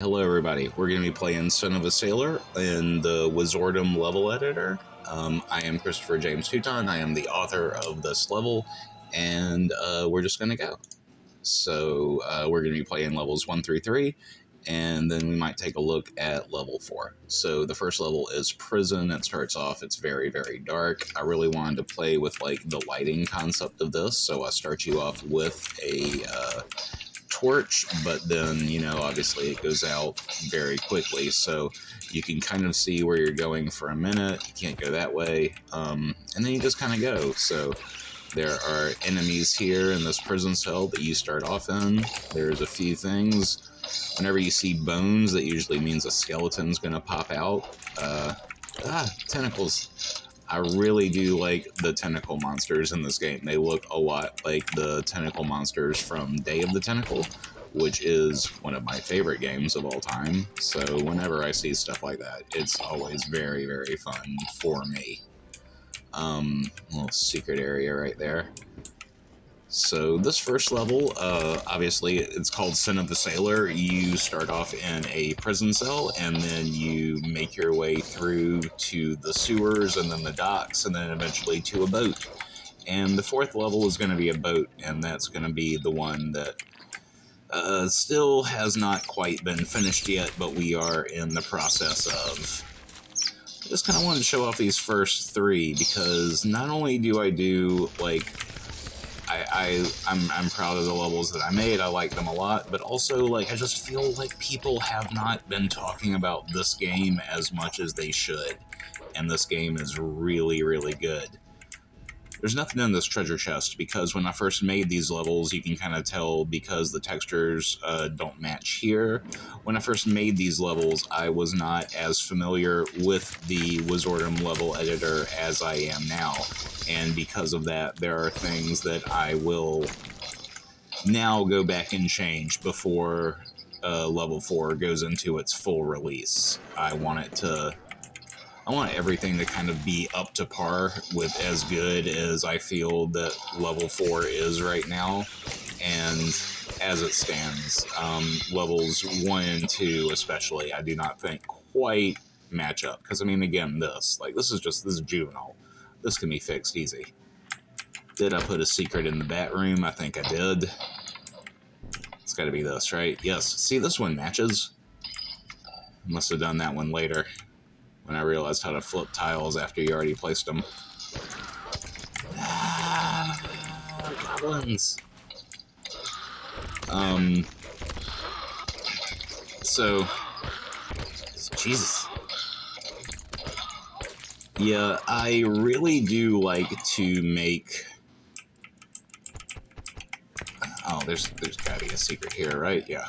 Hello everybody, we're going to be playing Son of a Sailor in the Wizordum level editor. I am Christopher James Houghton, I am the author of this level, and we're just going to go. So we're going to be playing levels 1 through 3, and then we might take a look at level 4. So the first level is Prison. It starts off, it's very, very dark. I really wanted to play with like the lighting concept of this, so I start you off with a torch, but then, you know, obviously it goes out very quickly, so you can kind of see where you're going for a minute. You can't go that way, and then you just kind of go. So there are enemies here in this prison cell that you start off in. There's a few things. Whenever you see bones, that usually means a skeleton's gonna pop out. Tentacles. I really do like the tentacle monsters in this game. They look a lot like the tentacle monsters from Day of the Tentacle, which is one of my favorite games of all time. So whenever I see stuff like that, it's always very, very fun for me. Little secret area right there. So this first level, obviously it's called Son of the Sailor. You start off in a prison cell, and then you make your way through to the sewers, and then the docks, and then eventually to a boat. And the fourth level is going to be a boat, and that's going to be the one that still has not quite been finished yet, but we are in the process of. I just kind of wanted to show off these first three, because not only do I do, like, I'm proud of the levels that I made. I like them a lot, but also, like, I just feel like people have not been talking about this game as much as they should, and this game is really, really good. There's nothing in this treasure chest, because when I first made these levels, you can kind of tell because the textures don't match here. When I first made these levels, I was not as familiar with the Wizordum level editor as I am now, and because of that, there are things that I will now go back and change before level 4 goes into its full release. I want everything to kind of be up to par with as good as I feel that level 4 is right now. And as it stands, levels 1 and 2 especially, I do not think quite match up. Because, I mean, again, this is juvenile. This can be fixed easy. Did I put a secret in the bat room? I think I did. It's got to be this, right? Yes. See, this one matches. Must have done that one later, when I realized how to flip tiles after you already placed them. Goblins! So, Jesus. Yeah, I really do like to make... Oh, there's gotta be a secret here, right? Yeah.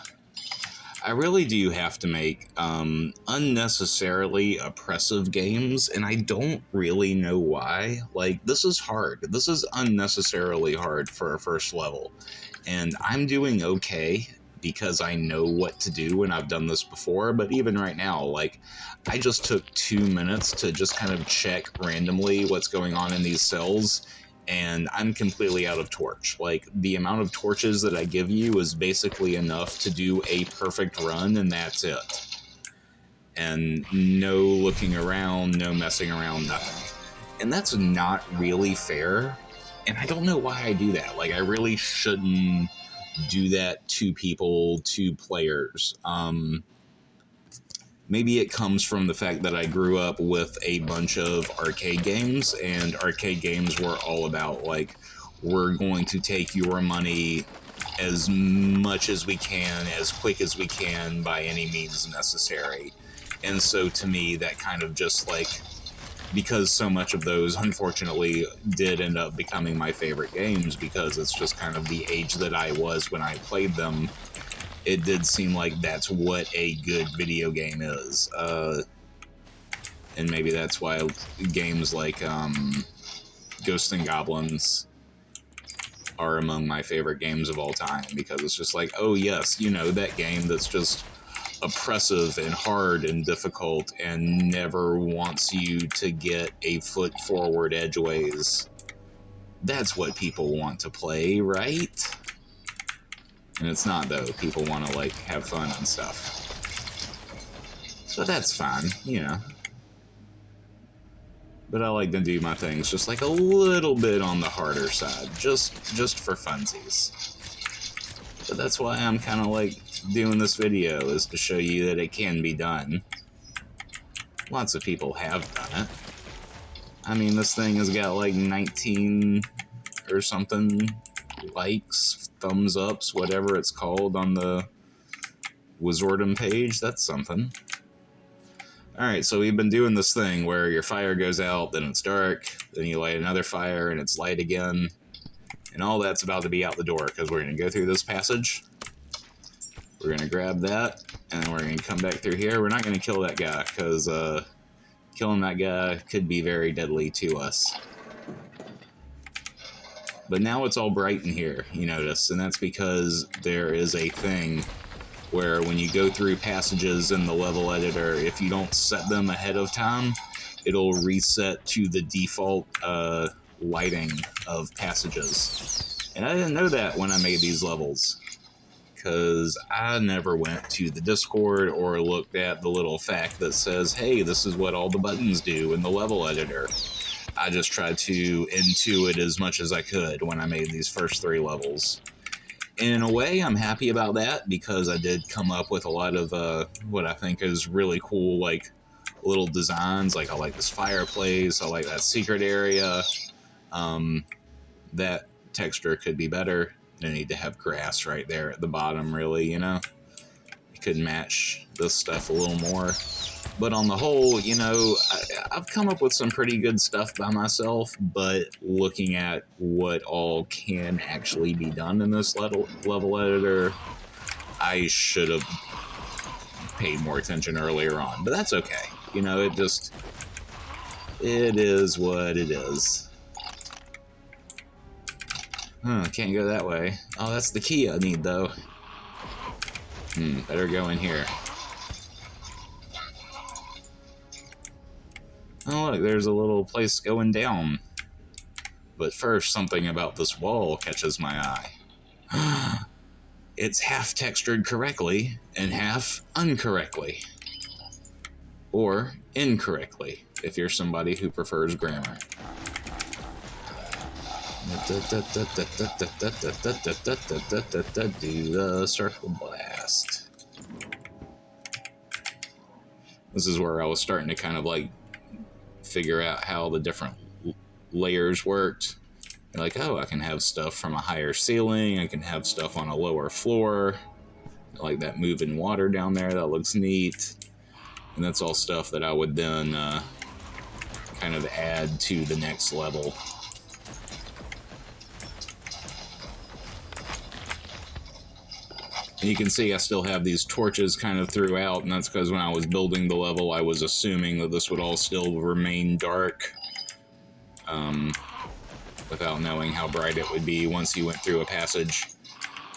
I really do have to make unnecessarily oppressive games, and I don't really know why. Like, this is hard. This is unnecessarily hard for a first level, and I'm doing okay because I know what to do and I've done this before, but even right now, like, I just took 2 minutes to just kind of check randomly what's going on in these cells, and I'm completely out of torch. Like, the amount of torches that I give you is basically enough to do a perfect run, and that's it. And no looking around, no messing around, nothing. And that's not really fair, and I don't know why I do that. Like, I really shouldn't do that to people, to players. Maybe it comes from the fact that I grew up with a bunch of arcade games, and arcade games were all about, like, we're going to take your money as much as we can, as quick as we can, by any means necessary. And so to me, that kind of just, like, because so much of those, unfortunately, did end up becoming my favorite games, because it's just kind of the age that I was when I played them, it did seem like that's what a good video game is. And maybe that's why games like Ghosts and Goblins are among my favorite games of all time, because it's just like, oh yes, you know, that game that's just oppressive and hard and difficult and never wants you to get a foot forward edgeways. That's what people want to play, right? And it's not, though. People want to, like, have fun and stuff. But that's fine, you know. But I like to do my things just like a little bit on the harder side, just for funsies. But that's why I'm kind of like doing this video, is to show you that it can be done. Lots of people have done it. I mean, this thing has got like 19 or something likes, thumbs ups, whatever it's called on the Wizordum page. That's something. Alright, so we've been doing this thing where your fire goes out, then it's dark, then you light another fire and it's light again. And all that's about to be out the door, because we're going to go through this passage. We're going to grab that, and we're going to come back through here. We're not going to kill that guy, because killing that guy could be very deadly to us. But now it's all bright in here, you notice, and that's because there is a thing where when you go through passages in the level editor, if you don't set them ahead of time, it'll reset to the default lighting of passages. And I didn't know that when I made these levels, because I never went to the Discord or looked at the little fact that says, hey, this is what all the buttons do in the level editor. I just tried to intuit as much as I could when I made these first 3 levels. And in a way, I'm happy about that, because I did come up with a lot of what I think is really cool, like, little designs. Like, I like this fireplace, I like that secret area. That texture could be better. I need to have grass right there at the bottom, really, you know? You could match this stuff a little more. But on the whole, you know, I've come up with some pretty good stuff by myself, but looking at what all can actually be done in this level editor, I should have paid more attention earlier on. But that's okay. You know, it is what it is. Can't go that way. Oh, that's the key I need, though. Better go in here. Oh, look, there's a little place going down. But first, something about this wall catches my eye. It's half textured correctly and half incorrectly. Or incorrectly, if you're somebody who prefers grammar. Do the circle blast. This is where I was starting to kind of like figure out how the different layers worked. Like, oh, I can have stuff from a higher ceiling, I can have stuff on a lower floor. I like that moving water down there, that looks neat. And that's all stuff that I would then kind of add to the next level. And you can see I still have these torches kind of throughout, and that's because when I was building the level, I was assuming that this would all still remain dark, without knowing how bright it would be once you went through a passage.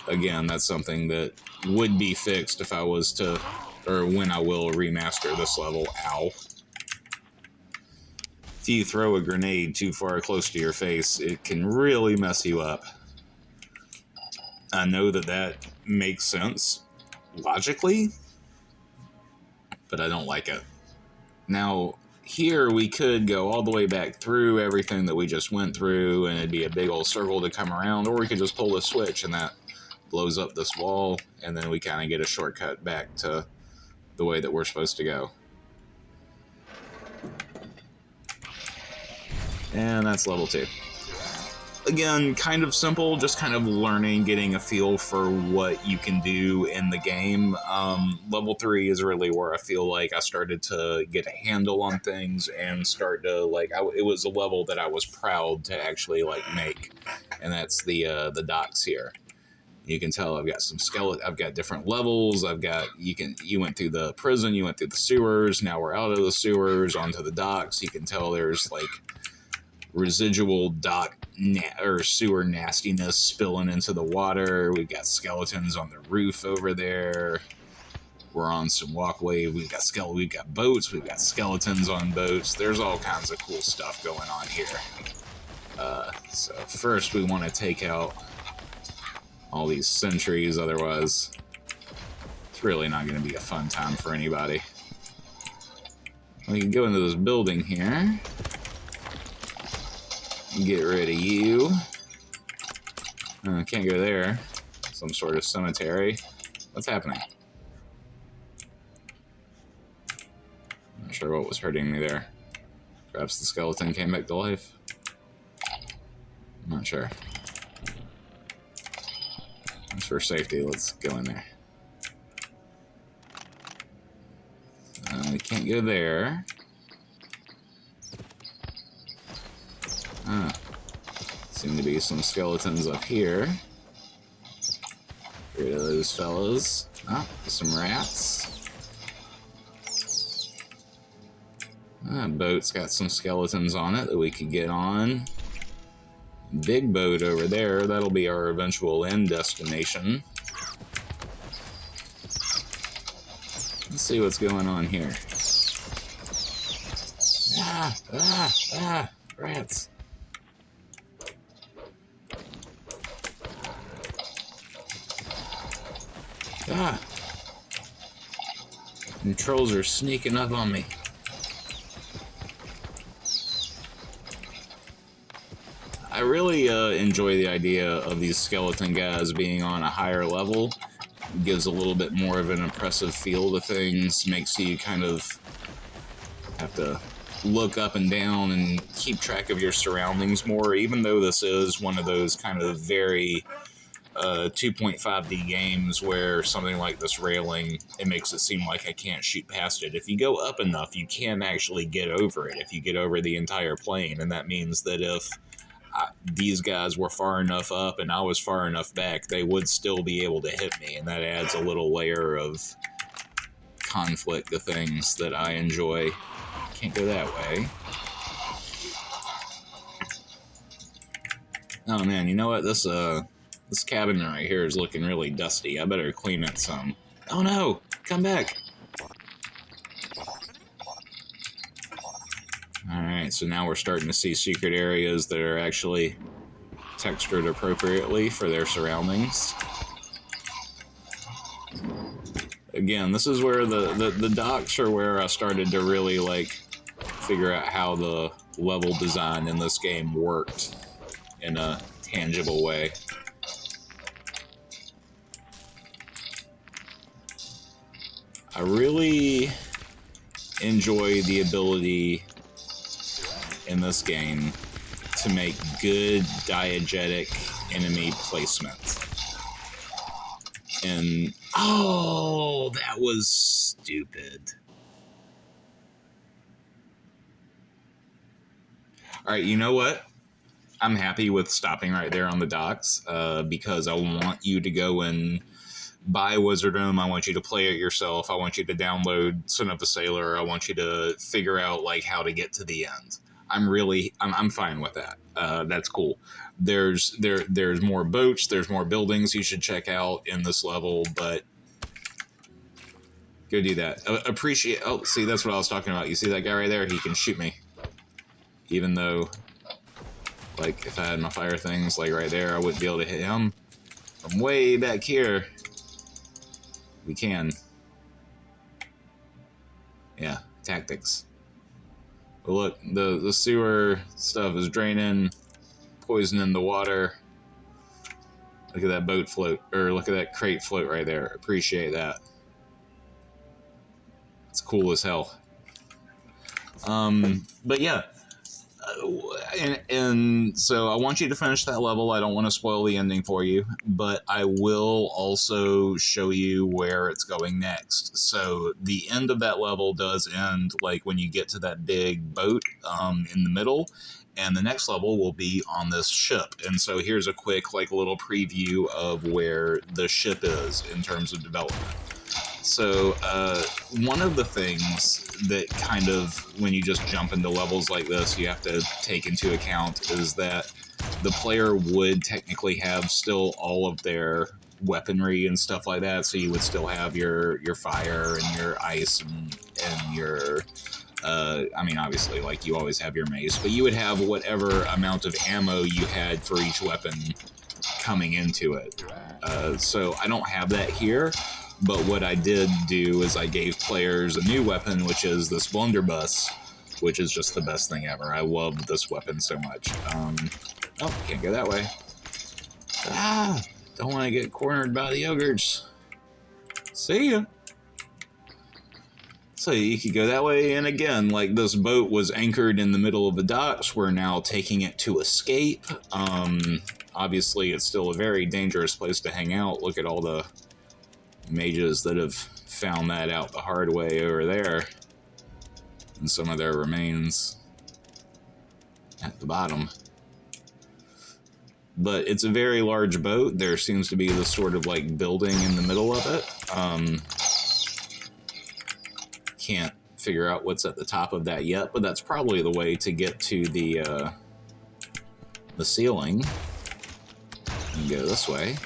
Again, that's something that would be fixed if I was to, or when I will remaster this level. Ow. If you throw a grenade too far close to your face, it can really mess you up. I know that that makes sense logically, but I don't like it. Now, here we could go all the way back through everything that we just went through, and it'd be a big old circle to come around, or we could just pull the switch and that blows up this wall, and then we kind of get a shortcut back to the way that we're supposed to go. And that's level 2. Again, kind of simple, just kind of learning, getting a feel for what you can do in the game. Level 3 is really where I feel like I started to get a handle on things and start to, like, it was a level that I was proud to actually, like, make. And that's the docks here. You can tell I've got some I've got different levels. You went through the prison, you went through the sewers, now we're out of the sewers, onto the docks. You can tell there's, like, residual dock or sewer nastiness spilling into the water. We've got skeletons on the roof over there. We're on some walkway. We've got boats. We've got skeletons on boats. There's all kinds of cool stuff going on here. So first we want to take out all these sentries, otherwise it's really not going to be a fun time for anybody. We can go into this building here. Get rid of you. Can't go there. Some sort of cemetery. What's happening? Not sure what was hurting me there. Perhaps the skeleton came back to life. I'm not sure. Just for safety, let's go in there. We can't go there. Seem to be some skeletons up here. Get rid of those fellas. Some rats. Boat's got some skeletons on it that we could get on. Big boat over there, that'll be our eventual end destination. Let's see what's going on here. Rats. And trolls are sneaking up on me. I really enjoy the idea of these skeleton guys being on a higher level. It gives a little bit more of an impressive feel to things, makes you kind of have to look up and down and keep track of your surroundings more, even though this is one of those kind of very 2.5D games where something like this railing, it makes it seem like I can't shoot past it. If you go up enough, you can actually get over it, if you get over the entire plane, and that means that if these guys were far enough up and I was far enough back, they would still be able to hit me, and that adds a little layer of conflict to things that I enjoy. Can't go that way. Oh man, you know what? This cabin right here is looking really dusty. I better clean it some. Oh no! Come back! Alright, so now we're starting to see secret areas that are actually textured appropriately for their surroundings. Again, this is where the docks are where I started to really, like, figure out how the level design in this game worked in a tangible way. I really enjoy the ability in this game to make good diegetic enemy placement. And oh, that was stupid. Alright, you know what? I'm happy with stopping right there on the docks, because I want you to go and buy Wizordum. I want you to play it yourself. I want you to download Son of a Sailor. I want you to figure out, like, how to get to the end. I'm fine with that. That's cool. There's more boats, there's more buildings you should check out in this level, but go do that. Oh, see, that's what I was talking about. You see that guy right there? He can shoot me. Even though, like, if I had my fire things, like, right there, I wouldn't be able to hit him. From way back here, we can. Yeah, tactics. But look, the sewer stuff is draining, poisoning the water. Look at that boat float, or look at that crate float right there. Appreciate that. It's cool as hell. But yeah. And so I want you to finish that level. I don't want to spoil the ending for you, but I will also show you where it's going next. So the end of that level does end like when you get to that big boat in the middle, and the next level will be on this ship. And so here's a quick like little preview of where the ship is in terms of development. So one of the things that kind of, when you just jump into levels like this, you have to take into account is that the player would technically have still all of their weaponry and stuff like that. So you would still have your fire and your ice and your, I mean, obviously, like, you always have your mace, but you would have whatever amount of ammo you had for each weapon coming into it. So I don't have that here. But what I did do is I gave players a new weapon, which is this blunderbuss, which is just the best thing ever. I love this weapon so much. Oh, can't go that way. Ah, don't want to get cornered by the ogres. See ya. So you could go that way, and again, like, this boat was anchored in the middle of the docks. We're now taking it to escape. Obviously, it's still a very dangerous place to hang out. Look at all the mages that have found that out the hard way over there. And some of their remains at the bottom. But it's a very large boat. There seems to be this sort of, like, building in the middle of it. Can't figure out what's at the top of that yet, but that's probably the way to get to the ceiling. And go this way.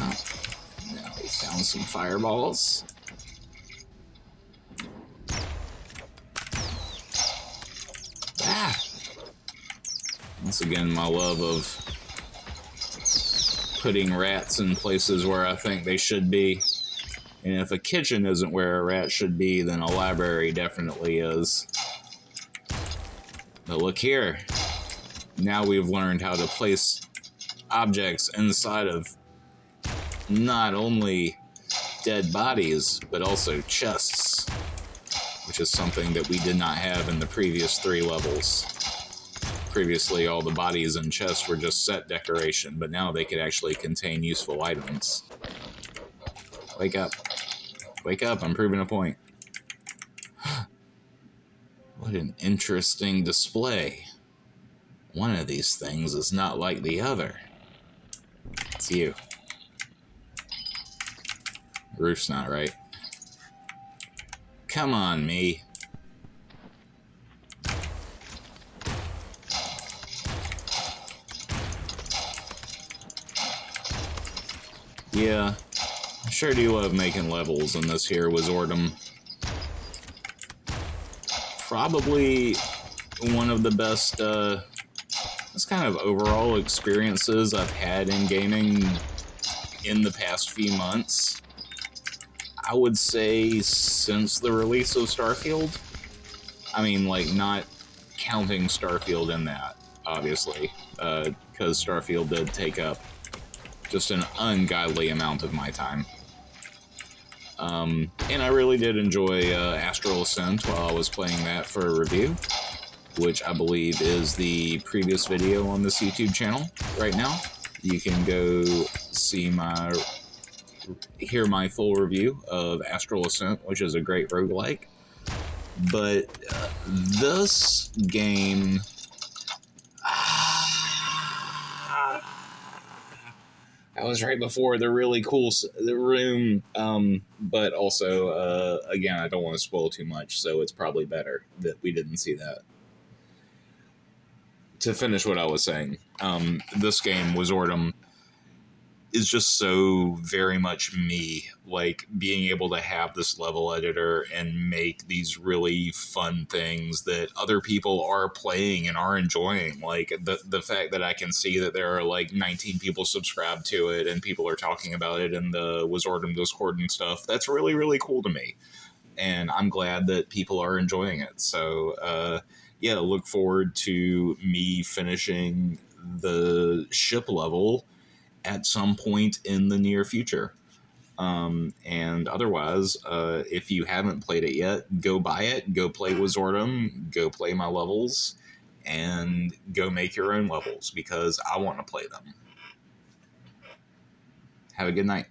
Oh, now we found some fireballs. Ah! Once again, my love of putting rats in places where I think they should be. And if a kitchen isn't where a rat should be, then a library definitely is. But look here. Now we've learned how to place objects inside of not only dead bodies, but also chests, which is something that we did not have in the previous 3 levels. Previously, all the bodies and chests were just set decoration, but now they could actually contain useful items. Wake up. Wake up, I'm proving a point. What an interesting display. One of these things is not like the other. It's you. The roof's not right. Come on, me. Yeah, I sure do love making levels in this here Wizordum. Probably one of the best, this kind of overall experiences I've had in gaming in the past few months. I would say since the release of Starfield. I mean, like, not counting Starfield in that, obviously, because Starfield did take up just an ungodly amount of my time. And I really did enjoy Astral Ascent while I was playing that for a review, which I believe is the previous video on this YouTube channel right now. You can go hear my full review of Astral Ascent, which is a great roguelike. But this game... That was right before the really cool room, but also, again, I don't want to spoil too much, so it's probably better that we didn't see that. To finish what I was saying, this game, Wizordum, is just so very much me, like being able to have this level editor and make these really fun things that other people are playing and are enjoying. Like the fact that I can see that there are like 19 people subscribed to it and people are talking about it in the Wizordum Discord and stuff. That's really, really cool to me. And I'm glad that people are enjoying it. So, yeah, look forward to me finishing the ship level at some point in the near future. And otherwise, if you haven't played it yet, go buy it, go play Wizordum, go play my levels, and go make your own levels, because I want to play them. Have a good night.